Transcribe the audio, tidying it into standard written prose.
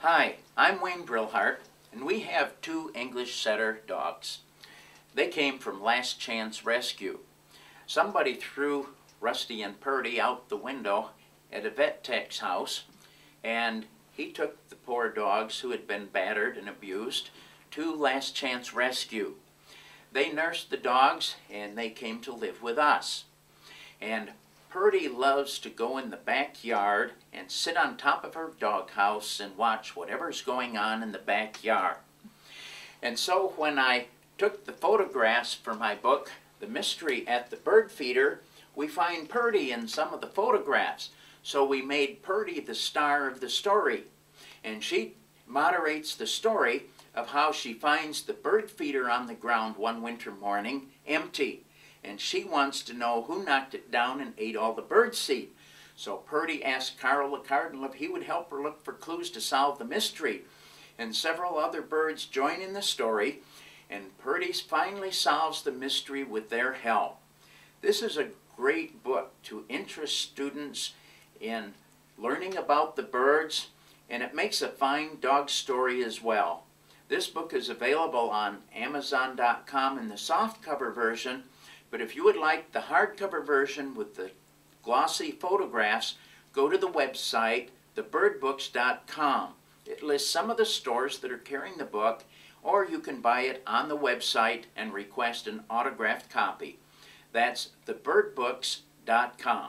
Hi, I'm Wayne Brillhart, and we have two English setter dogs. They came from Last Chance Rescue. Somebody threw Rusty and Purdy out the window at a vet tech's house, and he took the poor dogs who had been battered and abused to Last Chance Rescue. They nursed the dogs and they came to live with us. And Purdy loves to go in the backyard and sit on top of her doghouse and watch whatever's going on in the backyard. And so when I took the photographs for my book, The Mystery at the Bird Feeder, we find Purdy in some of the photographs. So we made Purdy the star of the story. And she moderates the story of how she finds the bird feeder on the ground one winter morning empty. And she wants to know who knocked it down and ate all the bird seed. So Purdy asked Carl the Cardinal if he would help her look for clues to solve the mystery. And several other birds join in the story, and Purdy finally solves the mystery with their help. This is a great book to interest students in learning about the birds, and it makes a fine dog story as well. This book is available on Amazon.com in the softcover version, but if you would like the hardcover version with the glossy photographs, go to the website, thebirdbooks.com. It lists some of the stores that are carrying the book, or you can buy it on the website and request an autographed copy. That's thebirdbooks.com.